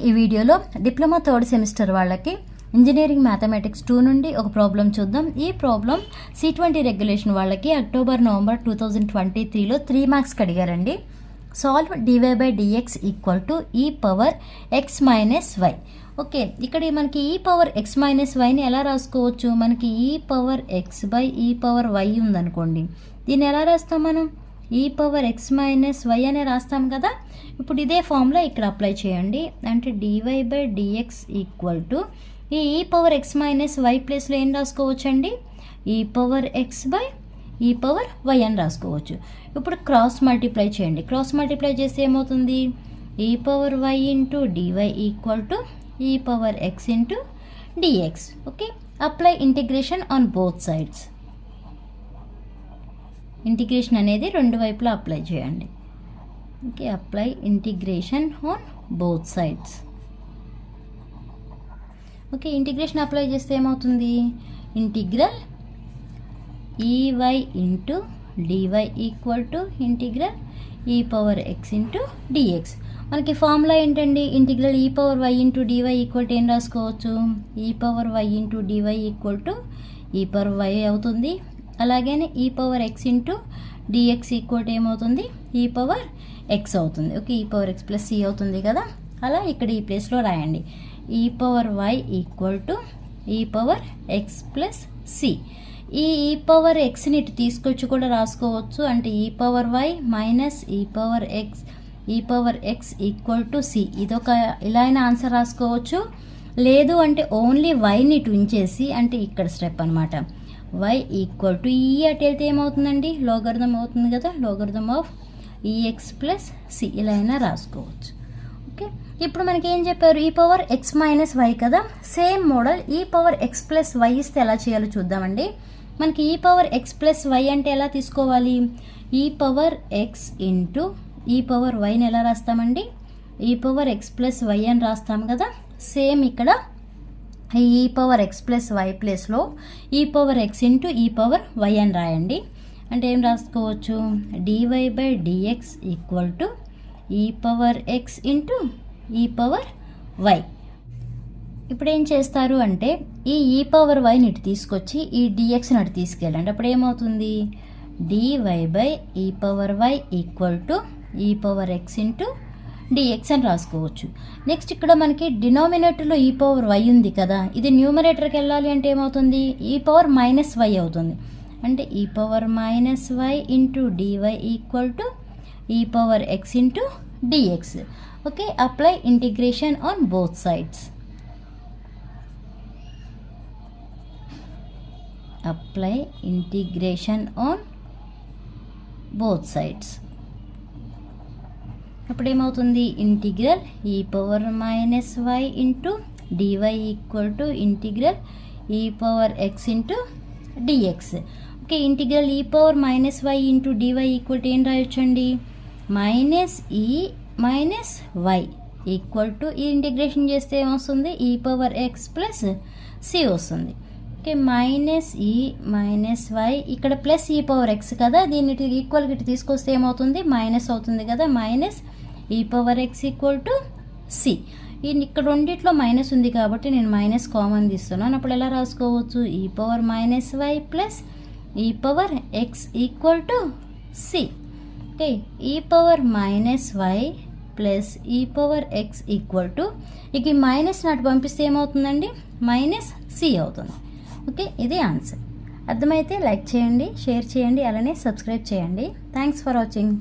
ఈ వీడియోలో diploma third semester వాళ్ళకి ఇంజనీరింగ్ మ్యాథమెటిక్స్ 2 నుండి ఒక ప్రాబ్లం చూద్దాం. ఈ ప్రాబ్లం C20 రెగ్యులేషన్ వాళ్ళకి అక్టోబర్-నవంబర్ 2023లో 3 మార్క్స్కి అడిగారండి. Solve dy/dx equal to e power x minus y. Okay, ఇక్కడ మనకి e పవర్ x మైనస్ వైని ఎలా రాసుకోవచ్చు? మనకి e power x by e power y ఉందనుకోండి, దీన్ని ఎలా రాస్తాం మనం? e power x minus y అనే రాస్తాం కదా. ఇప్పుడు ఇదే ఫార్ములా ఇక్కడ అప్లై చేయండి. అంటే dy/dx ఈక్వల్ టు ఈ e power x minus y ప్లేస్లో ఏం రాసుకోవచ్చు అండి? e power x by e power y అని రాసుకోవచ్చు. ఇప్పుడు క్రాస్ మల్టిప్లై చేయండి. క్రాస్ మల్టిప్లై చేస్తే ఏమవుతుంది? e power y into dy equal to e power x into dx. Okay, apply integration on both sides. Integration అనేది రెండు వైపులా అప్లై చేయండి. Okay, apply integration on both sides. Okay, integration apply చేస్తే ఏమవుతుంది? Integral EY into DY equal to integral e power x into d x. మనకి formula ఏంటండి? Integral e power y into DY equal to ఏం రాసుకోవచ్చు? E power y into DY equal to e power y అవుతుంది. అలాగే e power x into d x equal to ఏమవుతుంది? E power x అవుతుంది. Okay, e power x plus c అవుతుంది కదా. అలా ఇక్కడ ఈ ప్లేస్లో రాయండి. E power y equal to e power x plus C. ఈ పవర్ ఎక్స్ని ఇటు తీసుకొచ్చి కూడా రాసుకోవచ్చు. అంటే e power y minus e power x equal to c. ఇదొక ఇలా అయినా ఆన్సర్ రాసుకోవచ్చు. లేదు అంటే ఓన్లీ వైని ఇటు ఉంచేసి, అంటే ఇక్కడ స్టెప్ అనమాట, y ఈక్వల్ టు ఈ అటు వెళ్తే ఏమవుతుందండి? లోగరిథం అవుతుంది కదా. లోగరిథం ఆఫ్ ఈఎక్స్ ప్లస్ సి ఇలా అయినా రాసుకోవచ్చు. ఓకే, ఇప్పుడు మనకి ఏం చెప్పారు? ఈ పవర్ ఎక్స్ మైనస్ వై కదా. సేమ్ మోడల్ ఈ పవర్ ఎక్స్ ప్లస్ వై ఇస్తే ఎలా చేయాలో చూద్దామండి. మనకి ఈ పవర్ ఎక్స్ ప్లస్ వై అంటే ఎలా తీసుకోవాలి? ఈ పవర్ ఎక్స్ ఇంటూ ఈ పవర్ వైని ఎలా రాస్తామండి? ఈ పవర్ ఎక్స్ ప్లస్ వై అని రాస్తాం కదా. సేమ్ ఇక్కడ ఈ పవర్ ఎక్స్ ప్లస్ వై ప్లేస్లో ఈ పవర్ ఎక్స్ ఇంటూ ఈ పవర్ వై అని రాయండి. అంటే ఏం రాసుకోవచ్చు? dy/dx equal to e power x into ఈ పవర్ వై. ఇప్పుడు ఏం చేస్తారు అంటే ఈ పవర్ వైని ఇటు తీసుకొచ్చి ఈ డిఎక్స్ని అటు తీసుకెళ్ళండి. అప్పుడు ఏమవుతుంది? dy/ఈ power y equal to e power x into dx అని రాసుకోవచ్చు. నెక్స్ట్ ఇక్కడ మనకి డినామినేటర్లో ఈ పవర్ వై ఉంది కదా, ఇది న్యూమరేటర్కి వెళ్ళాలి అంటే ఏమవుతుంది? ఈ పవర్ మైనస్ వై అవుతుంది. అంటే e power minus y into DY equal to e power x into dx. Okay, apply integration on both sides. Apply integration on both sides. అప్పుడు ఏమవుతుంది? Integral e power minus y into DY equal to integral e power x into dx. Okay, integral e power minus y into DY equal to ఏం రాయొచ్చండి? Minus e minus y equal to ఈ integration చేస్తే ఏమొస్తుంది? E power x plus C వస్తుంది. Okay, minus e minus why ఇక్కడ plus e power X కదా, దీన్ని ఈక్వల్కి ఇటు తీసుకొస్తే ఏమవుతుంది? మైనస్ అవుతుంది కదా. Minus e power x equal to c. ఇక్కడ రెండిట్లో మైనస్ ఉంది కాబట్టి నేను మైనస్ కామన్ తీస్తున్నాను. అప్పుడు ఎలా రాసుకోవచ్చు? E power minus y plus e power x equal to c. Okay, e power minus y plus e power x equal to ఇక ఈ మైనస్ నాటి పంపిస్తే ఏమవుతుందండి? మైనస్ సి అవుతుంది. ఓకే, ఇది ఆన్సర్. అర్థమైతే లైక్ చేయండి, షేర్ చేయండి, అలానే సబ్స్క్రైబ్ చేయండి. Thanks for watching.